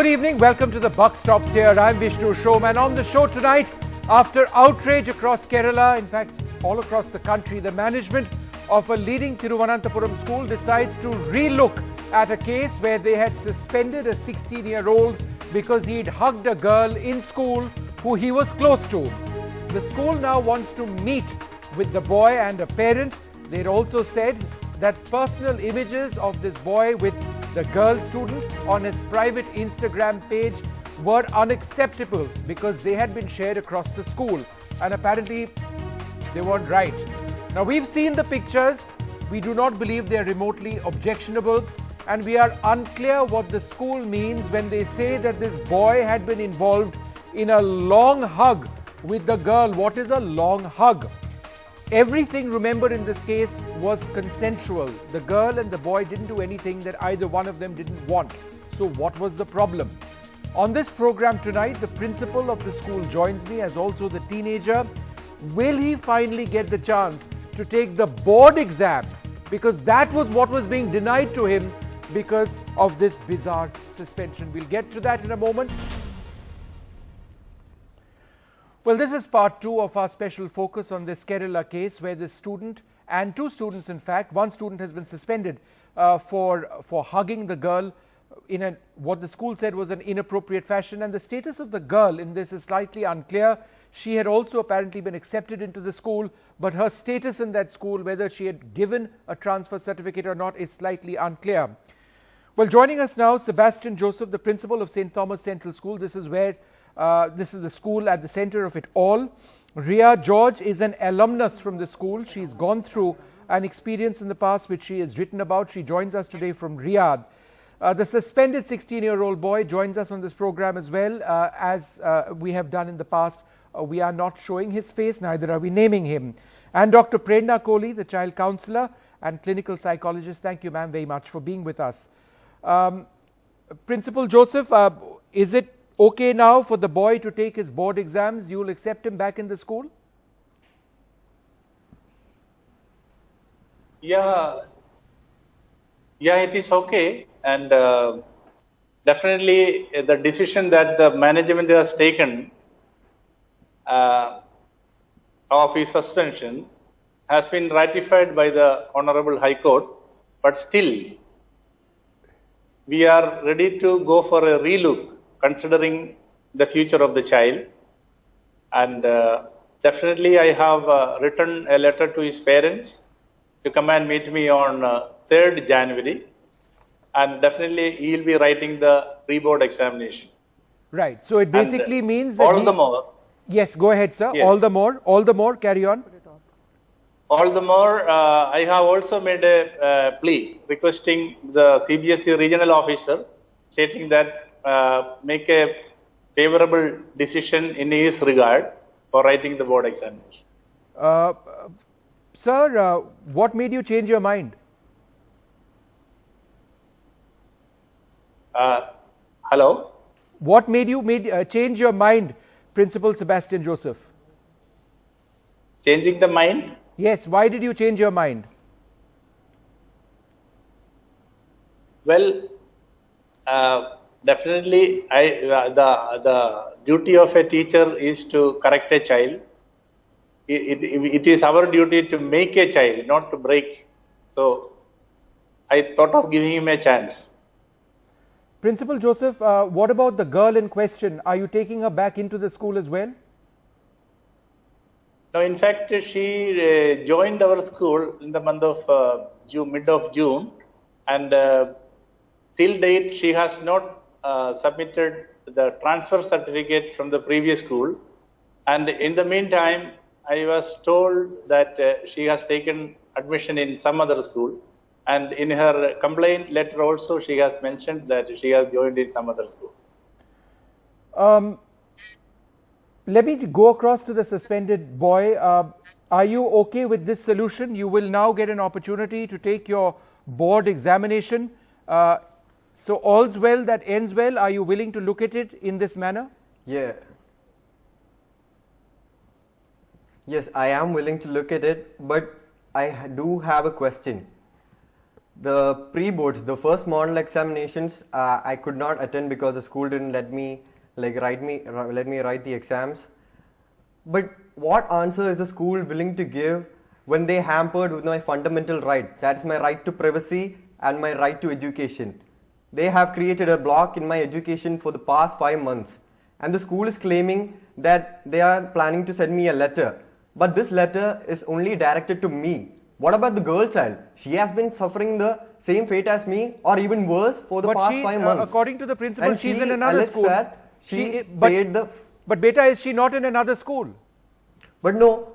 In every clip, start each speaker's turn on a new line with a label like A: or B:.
A: good evening. Welcome to the Buck Stops here. I'm Vishnu Showman. On the show tonight, after outrage across Kerala, in fact, all across the country, the management of a leading Thiruvananthapuram school decides to relook at a case where they had suspended a 16-year-old because he'd hugged a girl in school who he was close to. The school now wants to meet with the boy and a parent. They'd also said that personal images of this boy with the girl student on his private Instagram page were unacceptable because they had been shared across the school and apparently they weren't right. Now we've seen the pictures. We do not believe they are remotely objectionable, and we are unclear what the school means when they say that this boy had been involved in a long hug with the girl. What is a long hug? Everything, remember, in this case was consensual. The girl and the boy didn't do anything that either one of them didn't want. So what was the problem? On this program tonight, the principal of the school joins me, as also the teenager. Will he finally get the chance to take the board exam? Because that was what was being denied to him because of this bizarre suspension. We'll get to that in a moment. Well, this is part 2 of our special focus on this Kerala case where the student and 2 students, in fact, one student has been suspended for hugging the girl in what the school said was an inappropriate fashion, and the status of the girl in this is slightly unclear. She had also apparently been accepted into the school, but her status in that school, whether she had given a transfer certificate or not, is slightly unclear. Well, joining us now, Sebastian Joseph, the principal of St. Thomas Central School. This is the school at the center of it all. Ria George is an alumnus from the school. She's gone through an experience in the past which she has written about. She joins us today from Riyadh. The suspended 16-year-old boy joins us on this program as well. As we have done in the past, we are not showing his face, neither are we naming him. And Dr. Prerna Kohli, the child counsellor and clinical psychologist. Thank you, ma'am, very much for being with us. Principal Joseph, is it okay now for the boy to take his board exams? You will accept him back in the school?
B: Yeah, it is okay, and definitely the decision that the management has taken of his suspension has been ratified by the Honorable High Court, but still we are ready to go for a relook considering the future of the child, and definitely I have written a letter to his parents to come and meet me on 3rd January, and definitely he will be writing the pre-board examination.
A: Right, so it basically means that
B: all the more.
A: Yes, go ahead, sir.
B: Yes.
A: All the more, carry on.
B: All the more, I have also made a plea requesting the CBSE regional officer, stating that make a favorable decision in his regard for writing the board examination.
A: Sir, what made you change your mind?
B: Hello?
A: What made you change your mind, Principal Sebastian Joseph?
B: Changing the mind?
A: Yes, why did you change your mind?
B: Well, definitely, the duty of a teacher is to correct a child. It is our duty to make a child, not to break. So, I thought of giving him a chance.
A: Principal Joseph, what about the girl in question? Are you taking her back into the school as well?
B: No, in fact, she joined our school in the month of mid of June, and till date she has not submitted the transfer certificate from the previous school, and in the meantime I was told that she has taken admission in some other school, and in her complaint letter also she has mentioned that she has joined in some other school.
A: Let me go across to the suspended boy. Are you okay with this solution? You will now get an opportunity to take your board examination. So all's well that ends well. Are you willing to look at it in this manner?
C: Yeah. Yes, I am willing to look at it, but I do have a question. The pre-boards, the first model examinations, I could not attend because the school didn't let me write the exams. But what answer is the school willing to give when they hampered with my fundamental right? That's my right to privacy and my right to education. They have created a block in my education for the past 5 months. And the school is claiming that they are planning to send me a letter. But this letter is only directed to me. What about the girl child? She has been suffering the same fate as me or even worse for the past 5 months.
A: According to the principal,
C: And
A: she's in another school. But beta, is she not in another school?
C: But no,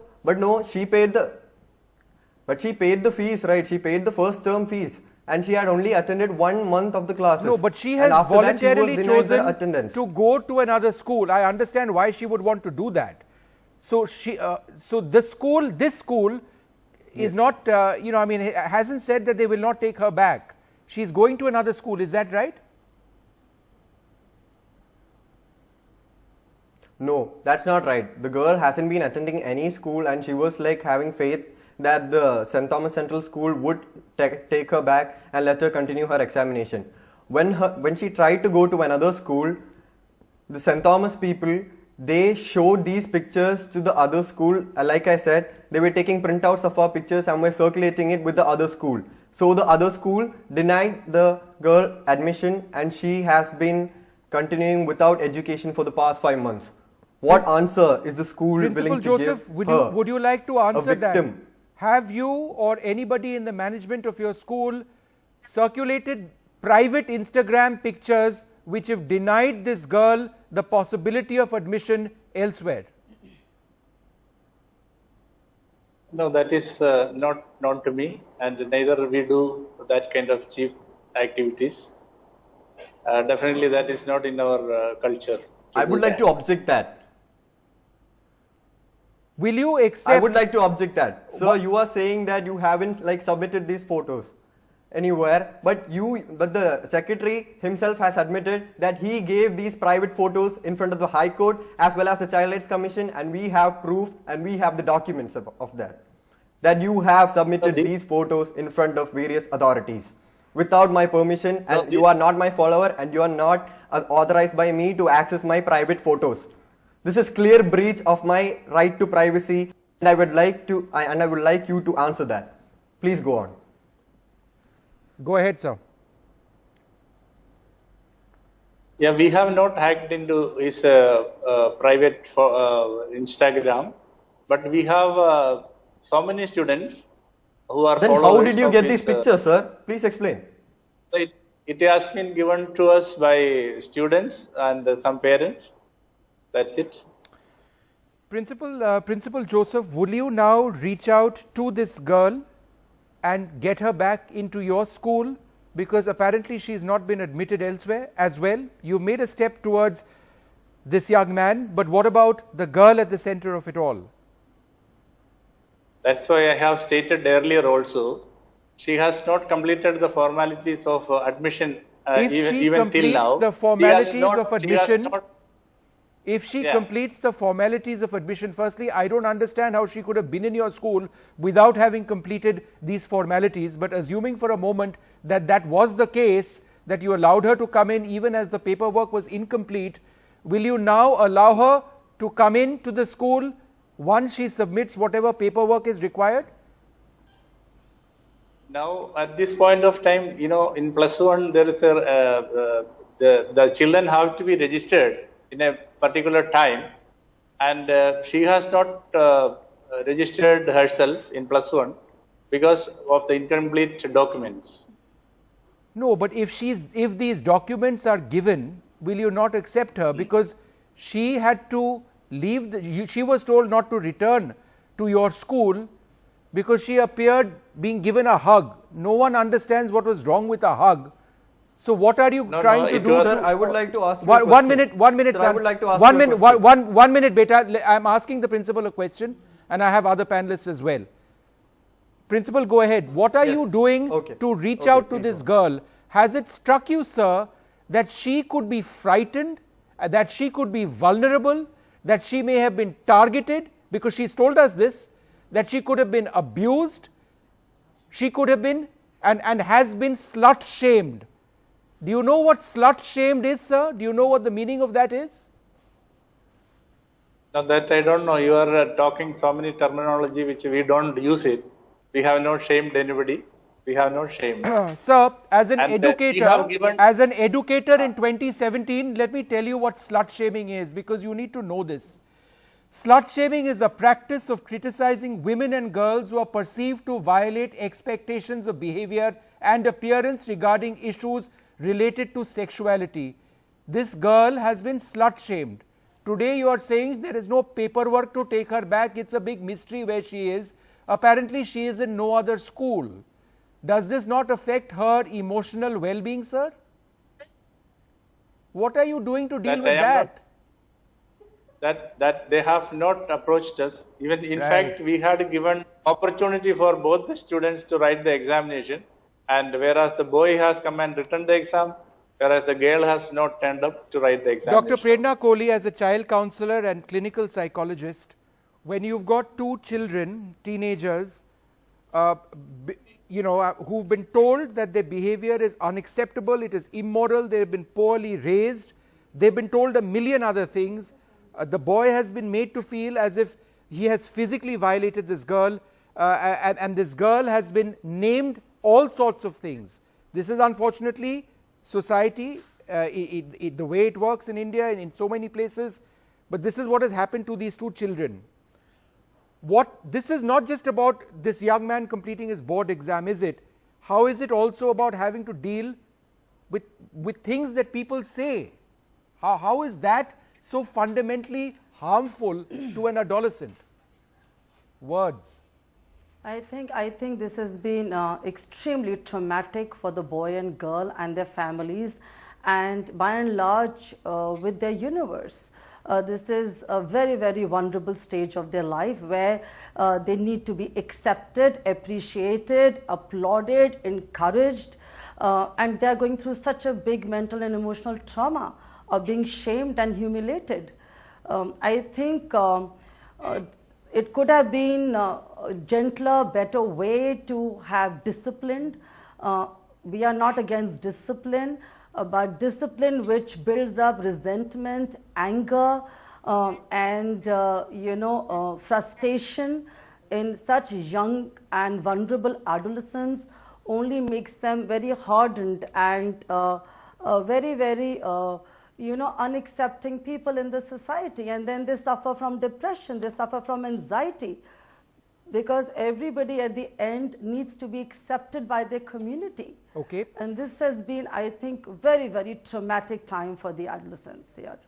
C: she paid the fees, right? She paid the first term fees. And she had only attended 1 month of the classes.
A: No, but she has voluntarily chosen to go to another school. I understand why she would want to do that. So this school is not, hasn't said that they will not take her back. She's going to another school. Is that right?
C: No, that's not right. The girl hasn't been attending any school and she was having faith that the St. Thomas Central School would take her back and let her continue her examination. When she tried to go to another school, the St. Thomas people, they showed these pictures to the other school. Like I said, they were taking printouts of our pictures and were circulating it with the other school. So the other school denied the girl admission and she has been continuing without education for the past 5 months. What answer is the school willing to
A: Joseph,
C: give her?
A: Would you like to answer
C: a victim?
A: that? Have you or anybody in the management of your school circulated private Instagram pictures which have denied this girl the possibility of admission elsewhere?
B: No, that is not known to me, and neither we do that kind of cheap activities. Definitely that is not in our culture.
C: I would like to object that.
A: Will you accept?
C: I would like to object that. Sir, you are saying that you haven't submitted these photos anywhere, but the secretary himself has admitted that he gave these private photos in front of the High Court as well as the Child Rights Commission, and we have proof and we have the documents of that you have submitted these photos in front of various authorities without my permission, and you are not my follower and you are not authorized by me to access my private photos. This is clear breach of my right to privacy, and I would like you to answer that. Please go on.
A: Go ahead, sir.
B: Yeah, we have not hacked into his private Instagram, but we have so many students who are.
C: Then how did you get these pictures, sir? Please explain.
B: It has been given to us by students and some parents. That's it.
A: Principal Joseph, will you now reach out to this girl and get her back into your school, because apparently she's not been admitted elsewhere as well? You've made a step towards this young man, but what about the girl at the center of it all?
B: That's why I have stated earlier also, she has not completed the formalities of admission even till now.
A: If she completes the formalities of admission, firstly, I don't understand how she could have been in your school without having completed these formalities. But assuming for a moment that that was the case, that you allowed her to come in even as the paperwork was incomplete, will you now allow her to come in to the school once she submits whatever paperwork is required?
B: Now, at this point of time, in +1, there is the children have to be registered in a particular time, and she has not registered herself in +1 because of the incomplete documents.
A: No, but if these documents are given, will you not accept her? Because she had to leave, she was told not to return to your school because she appeared being given a hug. No one understands what was wrong with a hug. So what are you trying to do?
C: Sir, I would like to ask you
A: one minute, sir,
C: I would like to ask
A: one minute, beta. I'm asking the principal a question, and I have other panelists as well. Principal, go ahead. What are you doing to reach out to this girl? Has it struck you, sir, that she could be frightened, that she could be vulnerable, that she may have been targeted, because she's told us this, that she could have been abused, she could have been and has been slut shamed. Do you know what slut shamed is, sir? Do you know what the meaning of that is?
B: Now that I don't know. You are talking so many terminology which we don't use it. We have not shamed anybody. We have not shamed.
A: Sir, as an
B: And we
A: educator,
B: have given-
A: in 2017, let me tell you what slut shaming is, because you need to know this. Slut shaming is the practice of criticizing women and girls who are perceived to violate expectations of behavior and appearance regarding issues related to sexuality. This girl has been slut shamed. Today you are saying there is no paperwork to take her back. It's a big mystery where she is. Apparently she is in no other school. Does this not affect her emotional well-being, sir? What are you doing to deal
B: That
A: with
B: I am
A: that?
B: That they have not approached us. Even in
A: Right.
B: fact, we had given opportunity for both the students to write the examination, and whereas the boy has come and written the exam, whereas the girl has not turned up to write the examination.
A: Dr. Prerna Kohli, as a child counselor and clinical psychologist, when you've got two children, teenagers, who've been told that their behavior is unacceptable, it is immoral, they've been poorly raised, they've been told a million other things. The boy has been made to feel as if he has physically violated this girl, and this girl has been named all sorts of things. This is unfortunately society, the way it works in India and in so many places, but this is what has happened to these two children. This is not just about this young man completing his board exam, is it? How is it also about having to deal with things that people say? How is that so fundamentally harmful to an adolescent? Words.
D: I think this has been extremely traumatic for the boy and girl and their families, and by and large with their universe. This is a very, very vulnerable stage of their life where they need to be accepted, appreciated, applauded, encouraged, and they are going through such a big mental and emotional trauma of being shamed and humiliated. I think it could have been a gentler, better way to have disciplined. We are not against discipline, but discipline which builds up resentment, anger, and frustration in such young and vulnerable adolescents only makes them very hardened and very, very unaccepting people in the society, and then they suffer from depression, they suffer from anxiety, because everybody at the end needs to be accepted by their community.
A: Okay.
D: And this has been, I think, very, very traumatic time for the adolescents here.